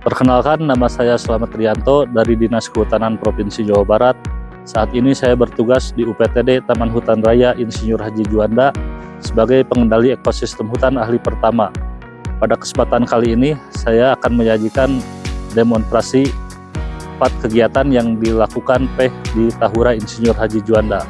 Perkenalkan, nama saya Slamet Rianto dari Dinas Kehutanan Provinsi Jawa Barat. Saat ini saya bertugas di UPTD Taman Hutan Raya Insinyur Haji Juanda sebagai pengendali ekosistem hutan ahli pertama. Pada kesempatan kali ini, saya akan menyajikan demonstrasi 4 kegiatan yang dilakukan PEH di Tahura Insinyur Haji Juanda.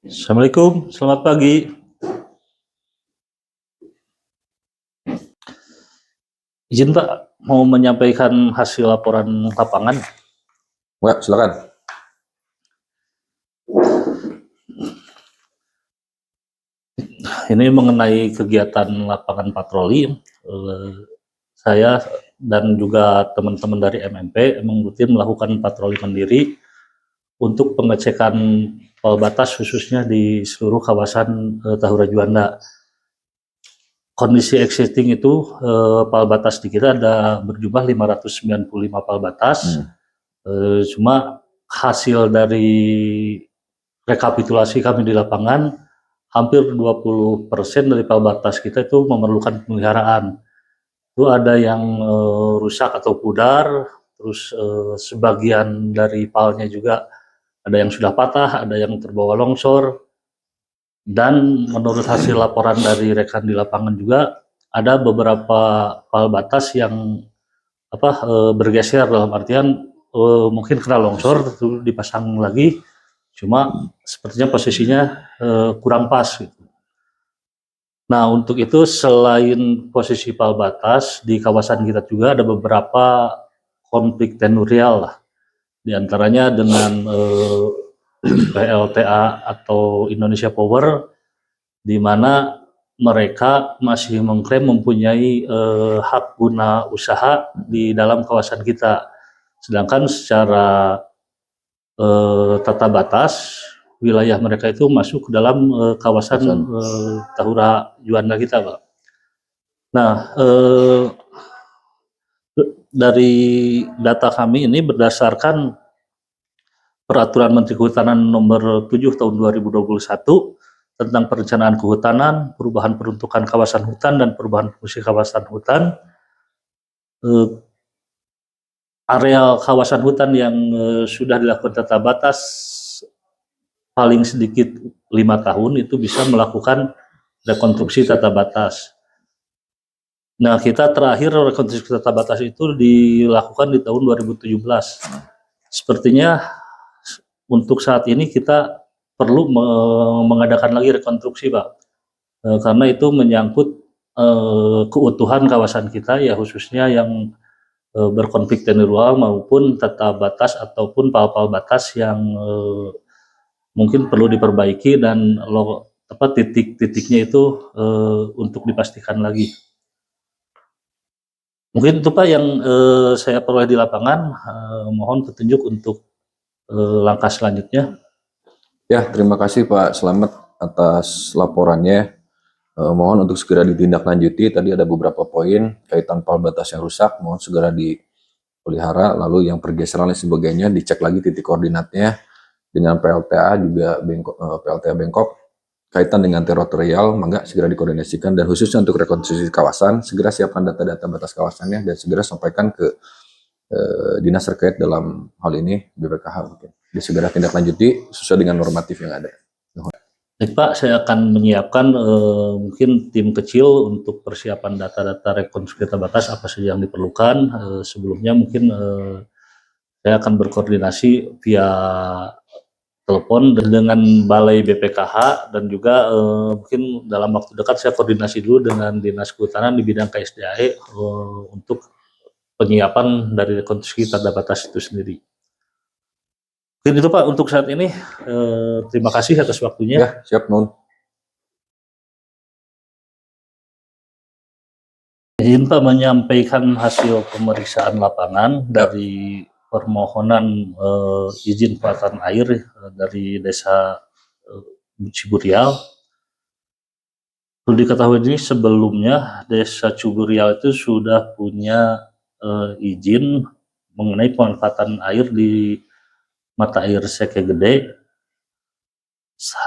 Assalamualaikum, selamat pagi. Izin Pak, mau menyampaikan hasil laporan lapangan. Wah, silakan. Ini mengenai kegiatan lapangan patroli. Saya dan juga teman-teman dari MMP emang rutin melakukan patroli mandiri untuk pengecekan pal batas khususnya di seluruh kawasan Tahura Juanda. Kondisi existing itu pal batas di kita ada berjumlah 595 pal batas. Cuma hasil dari rekapitulasi kami di lapangan, hampir 20% dari pal batas kita itu memerlukan pemeliharaan. Itu ada yang rusak atau pudar, terus sebagian dari palnya juga ada yang sudah patah, ada yang terbawa longsor, dan menurut hasil laporan dari rekan di lapangan juga ada beberapa pal batas yang bergeser, dalam artian mungkin kena longsor terus dipasang lagi, cuma sepertinya posisinya kurang pas gitu. Nah, untuk itu selain posisi pal batas di kawasan kita juga ada beberapa konflik tenurial lah. Di antaranya dengan PLTA atau Indonesia Power, di mana mereka masih mengklaim mempunyai hak guna usaha di dalam kawasan kita. Sedangkan secara tata batas, wilayah mereka itu masuk ke dalam kawasan Tahura Juanda kita, Pak. Nah, dari data kami ini berdasarkan Peraturan Menteri Kehutanan Nomor 7 Tahun 2021 tentang perencanaan kehutanan, perubahan peruntukan kawasan hutan, dan perubahan fungsi kawasan hutan. Areal kawasan hutan yang sudah dilakukan tata batas paling sedikit 5 tahun itu bisa melakukan rekonstruksi tata batas. Nah, kita terakhir rekonstruksi tata batas itu dilakukan di tahun 2017. Sepertinya untuk saat ini kita perlu mengadakan lagi rekonstruksi, Pak, karena itu menyangkut keutuhan kawasan kita, ya khususnya yang berkonflik tenurial maupun tata batas ataupun pal-pal batas yang mungkin perlu diperbaiki dan titik-titiknya itu untuk dipastikan lagi. Mungkin itu Pak yang saya peroleh di lapangan. Mohon petunjuk untuk langkah selanjutnya. Ya, terima kasih Pak Slamet atas laporannya. Mohon untuk segera ditindaklanjuti. Tadi ada beberapa poin kaitan pal batas yang rusak, mohon segera dipelihara. Lalu yang pergeseran dan sebagainya dicek lagi titik koordinatnya dengan PLTA juga PLTA Bengkok. Kaitan dengan teritorial, mangga segera dikoordinasikan, dan khususnya untuk rekonstruksi kawasan, segera siapkan data-data batas kawasannya dan segera sampaikan ke dinas terkait dalam hal ini, BPKH mungkin. Segera tindak lanjuti sesuai dengan normatif yang ada. Baik Pak, saya akan menyiapkan mungkin tim kecil untuk persiapan data-data rekonstruksi data batas apa saja yang diperlukan. Sebelumnya mungkin Saya akan berkoordinasi via telepon dengan Balai BPKH dan juga mungkin dalam waktu dekat saya koordinasi dulu dengan Dinas Kehutanan di bidang KSDAE untuk penyiapan dari rekonstruksi tanda batas itu sendiri. Mungkin itu Pak untuk saat ini. Terima kasih atas waktunya. Ya, siap Nun. Izin Pak menyampaikan hasil pemeriksaan lapangan dari permohonan izin pelataran air dari Desa Ciburial. Perlu diketahui ini sebelumnya Desa Ciburial itu sudah punya izin mengenai pemanfaatan air di mata air Seke Gede.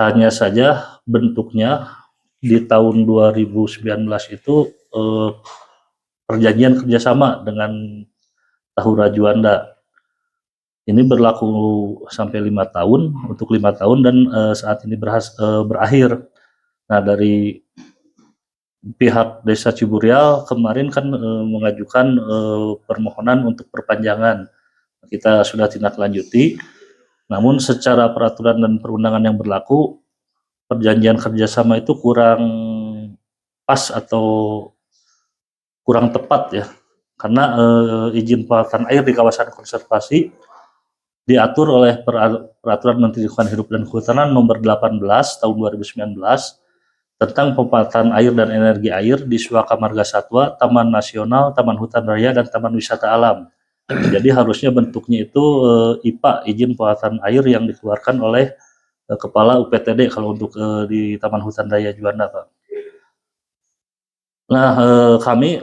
Hanya saja bentuknya di tahun 2019 itu perjanjian kerjasama dengan Tahura Juanda. Ini berlaku sampai 5 tahun, untuk 5 tahun dan saat ini berakhir. Nah, dari pihak Desa Ciburial kemarin kan mengajukan permohonan untuk perpanjangan. Kita sudah tindak lanjuti, namun secara peraturan dan perundangan yang berlaku, perjanjian kerjasama itu kurang pas atau kurang tepat ya, karena izin pelataran air di kawasan konservasi diatur oleh Peraturan Menteri Lingkungan Hidup dan Kehutanan Nomor 18 Tahun 2019 tentang pemanfaatan air dan energi air di Suaka Marga Satwa, Taman Nasional, Taman Hutan Raya, dan Taman Wisata Alam. Jadi harusnya bentuknya itu IPA, izin pemanfaatan air yang dikeluarkan oleh Kepala UPTD kalau untuk di Taman Hutan Raya Juanda, Pak. Nah, kami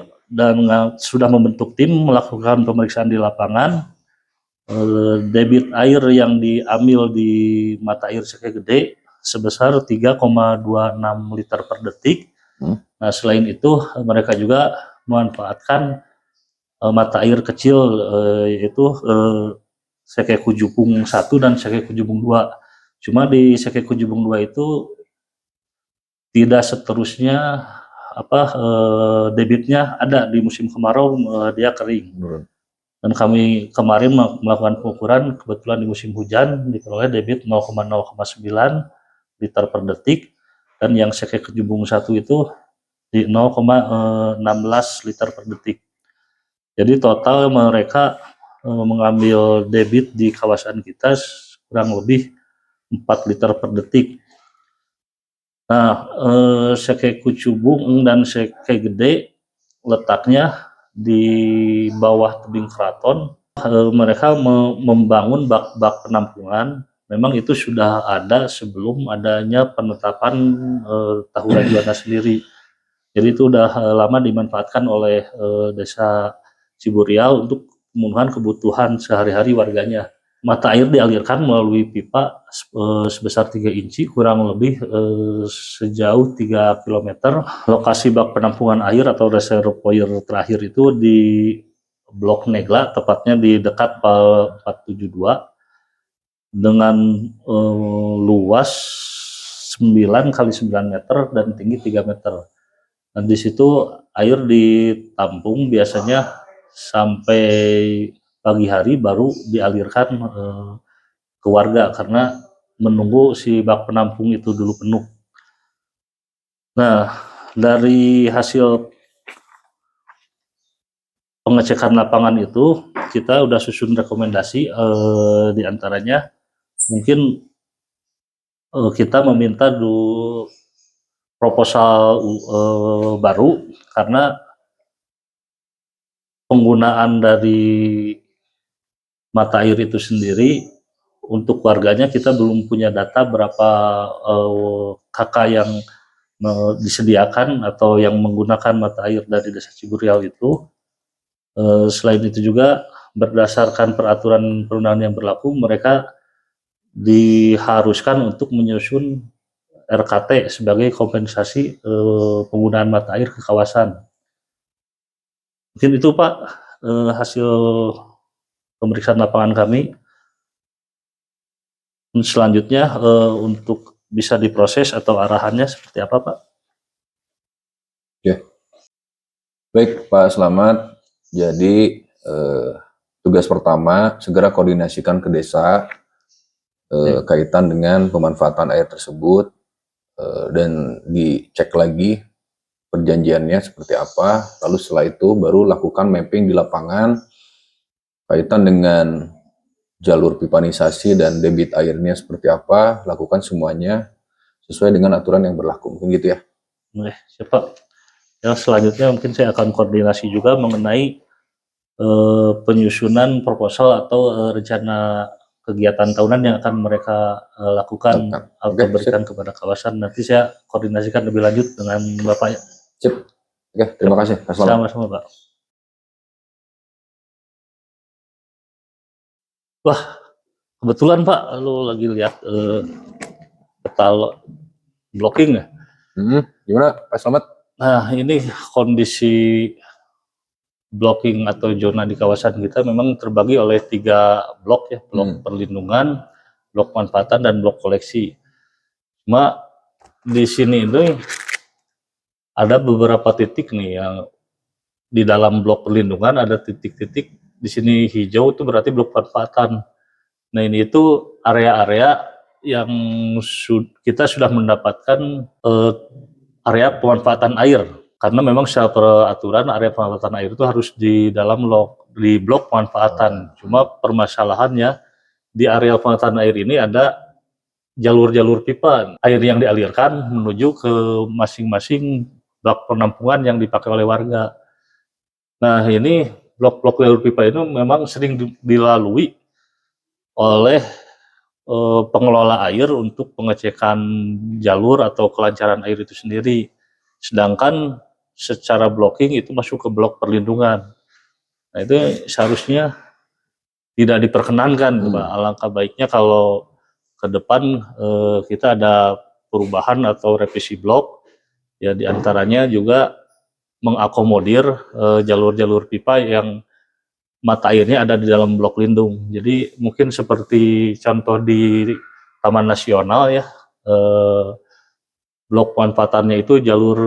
sudah membentuk tim melakukan pemeriksaan di lapangan. Debit air yang diambil di mata air Seke Gede sebesar 3,26 liter per detik. Nah, selain itu mereka juga memanfaatkan mata air kecil yaitu Seke Kujupung 1 dan Seke Kujupung 2. Cuma di Seke Kujupung 2 itu tidak seterusnya debitnya ada di musim kemarau, dia kering. Dan kami kemarin melakukan pengukuran, kebetulan di musim hujan diperoleh debit 0,09 liter per detik, dan yang Seke Kujupung 1 itu di 0,16 liter per detik. Jadi total mereka mengambil debit di kawasan kita kurang lebih 4 liter per detik. Nah, Seke Kujupung dan Seke Gede letaknya di bawah tebing keraton. Mereka membangun bak-bak penampungan. Memang itu sudah ada sebelum adanya penetapan Tahura Juanda sendiri. Jadi itu udah lama dimanfaatkan oleh Desa Ciburial untuk pemenuhan kebutuhan sehari-hari warganya. Mata air dialirkan melalui pipa sebesar 3 inci kurang lebih sejauh 3 km. Lokasi bak penampungan air atau reservoir terakhir itu di Blok Negla, tepatnya di dekat PAL 472 dengan luas 9 kali 9 meter dan tinggi 3 meter. Nah, di situ air ditampung biasanya sampai pagi hari baru dialirkan ke warga karena menunggu si bak penampung itu dulu penuh. Nah, dari hasil pengecekan lapangan itu kita udah susun rekomendasi, diantaranya mungkin kita meminta proposal baru karena penggunaan dari mata air itu sendiri untuk warganya kita belum punya data berapa kakak yang disediakan atau yang menggunakan mata air dari Desa Ciburial itu. Selain itu juga berdasarkan peraturan perundangan yang berlaku, mereka diharuskan untuk menyusun RKT sebagai kompensasi penggunaan mata air ke kawasan. Mungkin itu Pak hasil pemeriksaan lapangan kami. Selanjutnya untuk bisa diproses atau arahannya seperti apa Pak? Ya, baik Pak Slamet. Jadi tugas pertama segera koordinasikan ke desa kaitan dengan pemanfaatan air tersebut dan dicek lagi perjanjiannya seperti apa. Lalu setelah itu baru lakukan mapping di lapangan kaitan dengan jalur pipanisasi dan debit airnya seperti apa, lakukan semuanya sesuai dengan aturan yang berlaku. Mungkin gitu ya. Boleh, siapa? Yang selanjutnya mungkin saya akan koordinasi juga mengenai penyusunan proposal atau rencana kegiatan tahunan yang akan mereka lakukan atau berikan kepada kawasan. Nanti saya koordinasikan lebih lanjut dengan Bapak. Sip. Oke, terima kasih. Sama-sama, Pak. Wah, kebetulan Pak, lu lagi lihat peta blocking ya? Gimana Pak Slamet? Nah, ini kondisi blocking atau zona di kawasan kita memang terbagi oleh 3 blok ya, blok perlindungan, blok manfaatan, dan blok koleksi. Cuma di sini ini ada beberapa titik nih yang di dalam blok perlindungan ada titik-titik di sini hijau itu berarti blok manfaatan. Nah ini itu area-area yang kita sudah mendapatkan area pemanfaatan air. Karena memang secara peraturan area pemanfaatan air itu harus di dalam blok pemanfaatan. Cuma permasalahannya di area pemanfaatan air ini ada jalur-jalur pipa air yang dialirkan menuju ke masing-masing blok penampungan yang dipakai oleh warga. Nah ini blok-blok jalur pipa itu memang sering dilalui oleh pengelola air untuk pengecekan jalur atau kelancaran air itu sendiri. Sedangkan secara blocking itu masuk ke blok perlindungan. Nah itu seharusnya tidak diperkenankan, Pak. Alangkah baiknya kalau ke depan kita ada perubahan atau revisi blok, ya diantaranya juga mengakomodir jalur-jalur pipa yang mata airnya ada di dalam blok lindung. Jadi mungkin seperti contoh di Taman Nasional ya, blok manfaatannya itu jalur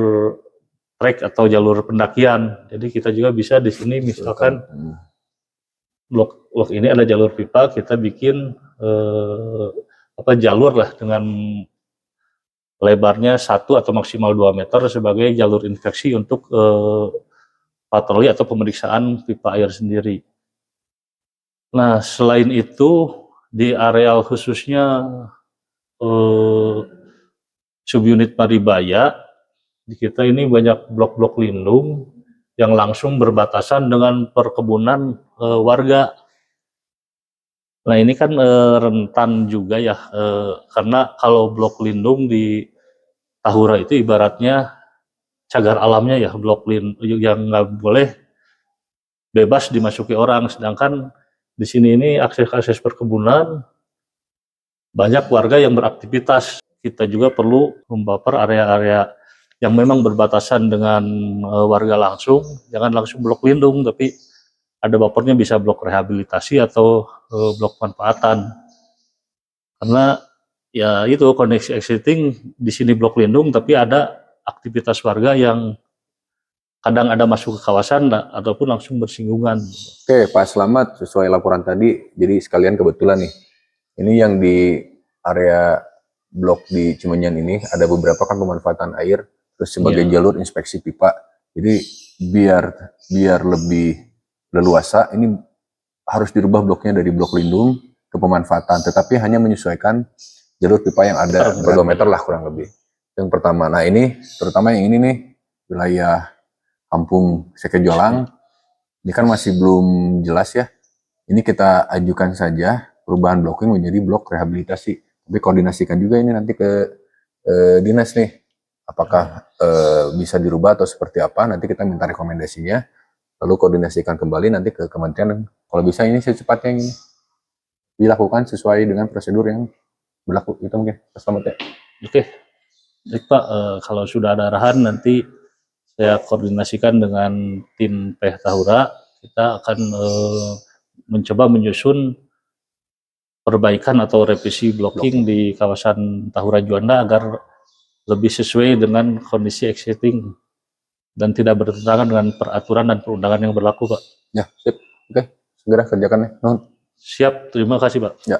trek atau jalur pendakian. Jadi kita juga bisa di sini misalkan blok ini ada jalur pipa, kita bikin jalur lah dengan lebarnya 1 atau maksimal 2 meter sebagai jalur infeksi untuk patroli atau pemeriksaan pipa air sendiri. Nah selain itu di areal khususnya subunit Maribaya, di kita ini banyak blok-blok lindung yang langsung berbatasan dengan perkebunan warga. Nah ini kan rentan juga ya, karena kalau blok lindung di Tahura itu ibaratnya cagar alamnya ya, blok lindung yang nggak boleh bebas dimasuki orang. Sedangkan di sini ini akses-akses perkebunan, banyak warga yang beraktivitas. Kita juga perlu membaper area-area yang memang berbatasan dengan warga langsung, jangan langsung blok lindung, tapi ada bapernya bisa blok rehabilitasi atau blok manfaatan. Karena ya itu koneksi existing di sini blok lindung, tapi ada aktivitas warga yang kadang ada masuk ke kawasan ataupun langsung bersinggungan. Oke, Pak Slamet, sesuai laporan tadi, jadi sekalian kebetulan nih, ini yang di area blok di Cimenyan ini ada beberapa kan pemanfaatan air, terus sebagai jalur inspeksi pipa. Jadi biar lebih leluasa, ini harus dirubah bloknya dari blok lindung ke pemanfaatan, tetapi hanya menyesuaikan jalur pipa yang ada 2 meter lah kurang lebih. Yang pertama, nah ini terutama yang ini nih wilayah Kampung Sekejolang, ini kan masih belum jelas ya. Ini kita ajukan saja perubahan blocking menjadi blok rehabilitasi. Tapi koordinasikan juga ini nanti ke dinas nih, apakah bisa dirubah atau seperti apa, nanti kita minta rekomendasinya, lalu koordinasikan kembali nanti ke kementerian, kalau bisa ini secepatnya ini dilakukan sesuai dengan prosedur yang berlaku. Itu mungkin Selamat ya. Oke, baik Pak, kalau sudah ada arahan nanti saya koordinasikan dengan tim PH Tahura, kita akan mencoba menyusun perbaikan atau revisi blocking di kawasan Tahura Juanda agar lebih sesuai dengan kondisi existing dan tidak bertentangan dengan peraturan dan perundangan yang berlaku, Pak. Ya, sip. Oke, segera kerjakan ya. Nuhun. Siap, terima kasih Pak. Ya.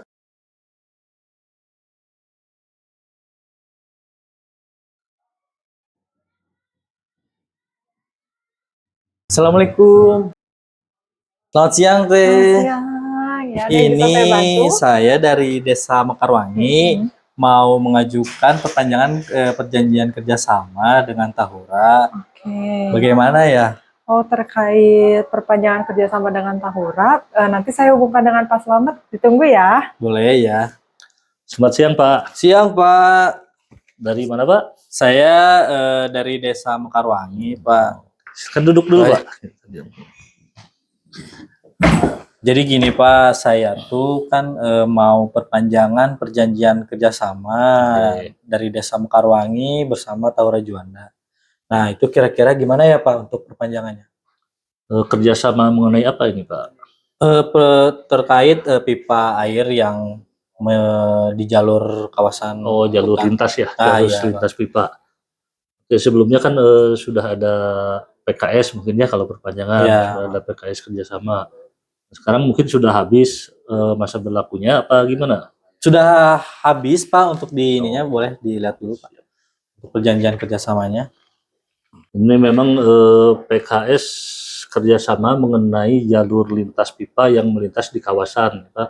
Assalamualaikum. Selamat siang, Selamat Teh. siang. Ya, ada yang bisa saya Ini bantu? saya dari Desa Mekarwangi mau mengajukan perpanjangan perjanjian kerjasama dengan Tahura. Oke. Bagaimana ya? Oh, terkait perpanjangan kerjasama dengan Tahura, nanti saya hubungkan dengan Pak Slamet. Ditunggu ya. Boleh ya? Selamat siang Pak. Siang, Pak. Dari mana Pak? Saya dari Desa Mekarwangi, Pak. Silakan duduk dulu Baik. Pak. Jadi gini Pak, saya tuh kan mau perpanjangan perjanjian kerjasama Oke. dari Desa Mekarwangi bersama Tahura Juanda. Nah, itu kira-kira gimana ya Pak untuk perpanjangannya? Kerjasama mengenai apa ini Pak? Terkait pipa air yang di jalur kawasan Oh, jalur hutan. lintas ya, Ah, jalur iya, lintas pipa. Oke, sebelumnya kan sudah ada PKS mungkin ya kalau perpanjangan, Iya. sudah ada PKS kerjasama. Sekarang mungkin sudah habis masa berlakunya apa gimana? Sudah habis Pak untuk di ininya, boleh dilihat dulu Pak. Untuk perjanjian kerjasamanya. Ini memang PKS kerjasama mengenai jalur lintas pipa yang melintas di kawasan. Pak.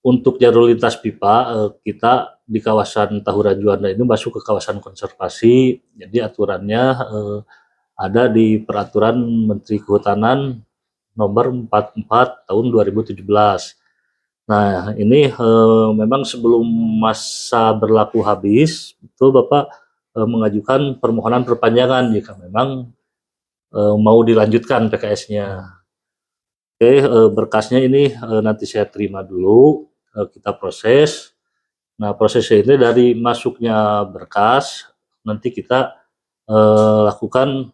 Untuk jalur lintas pipa kita di kawasan Tahura Juanda ini masuk ke kawasan konservasi. Jadi aturannya ada di Peraturan Menteri Kehutanan Nomor 44 Tahun 2017. Nah, ini memang sebelum masa berlaku habis, itu Bapak mengajukan permohonan perpanjangan jika memang mau dilanjutkan PKS-nya. Oke, berkasnya ini nanti saya terima dulu, kita proses. Nah, prosesnya ini dari masuknya berkas, nanti kita lakukan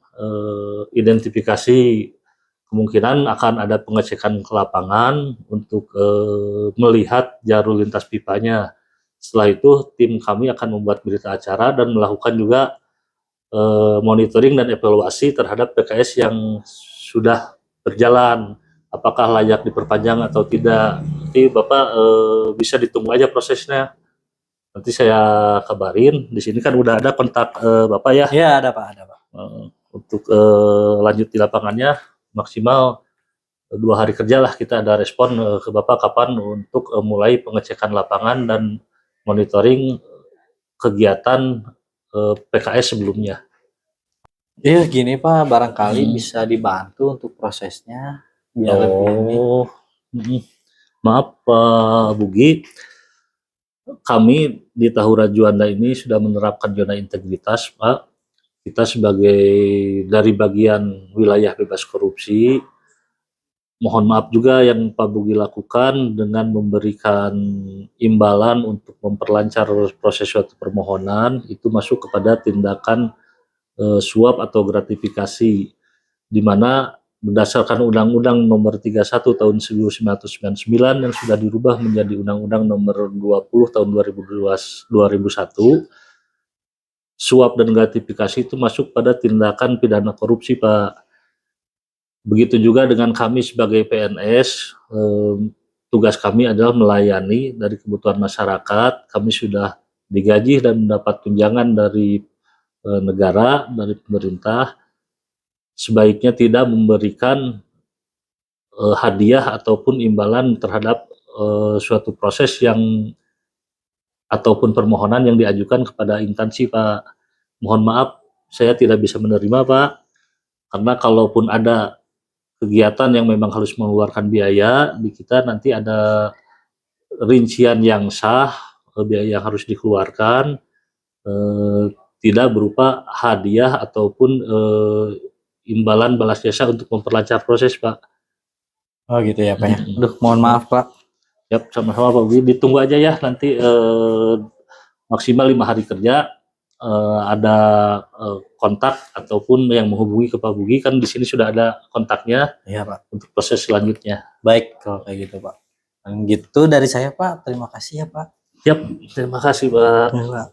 identifikasi, kemungkinan akan ada pengecekan ke lapangan untuk melihat jalur lintas pipanya. Setelah itu tim kami akan membuat berita acara dan melakukan juga monitoring dan evaluasi terhadap PKS yang sudah berjalan, apakah layak diperpanjang atau tidak. Nanti Bapak bisa ditunggu aja prosesnya. Nanti saya kabarin. Di sini kan udah ada kontak Bapak ya. Iya, ada Pak, ada Pak. Untuk lanjut di lapangannya maksimal 2 hari kerja lah kita ada respon ke Bapak kapan untuk mulai pengecekan lapangan dan monitoring kegiatan PKS sebelumnya. Iya gini Pak, barangkali bisa dibantu untuk prosesnya biar lebih ini. Maaf Pak Bugi, kami di Tahura Juanda ini sudah menerapkan zona integritas Pak. Kita sebagai dari bagian wilayah bebas korupsi, mohon maaf juga yang Pak Bugi lakukan dengan memberikan imbalan untuk memperlancar proses suatu permohonan, itu masuk kepada tindakan suap atau gratifikasi, di mana berdasarkan Undang-Undang Nomor 31 Tahun 1999 yang sudah dirubah menjadi Undang-Undang Nomor 20 Tahun 2001, suap dan gratifikasi itu masuk pada tindakan pidana korupsi, Pak. Begitu juga dengan kami sebagai PNS, tugas kami adalah melayani dari kebutuhan masyarakat. Kami sudah digaji dan mendapat tunjangan dari negara, dari pemerintah. Sebaiknya tidak memberikan hadiah ataupun imbalan terhadap suatu proses yang ataupun permohonan yang diajukan kepada instansi, Pak. Mohon maaf, saya tidak bisa menerima, Pak, karena kalaupun ada kegiatan yang memang harus mengeluarkan biaya, di kita nanti ada rincian yang sah, biaya yang harus dikeluarkan, tidak berupa hadiah ataupun imbalan balas jasa untuk memperlancar proses, Pak. Oh gitu ya Pak ya. Aduh, mohon maaf Pak. Yap, sama-sama Pak Bugi. Ditunggu aja ya nanti maksimal 5 hari kerja ada kontak ataupun yang menghubungi ke Pak Bugi, kan di sini sudah ada kontaknya. Iya Pak. Untuk proses selanjutnya. Baik kalau kayak gitu Pak. Dan gitu dari saya Pak. Terima kasih ya Pak. Yap, terima kasih Pak. Ya, Pak.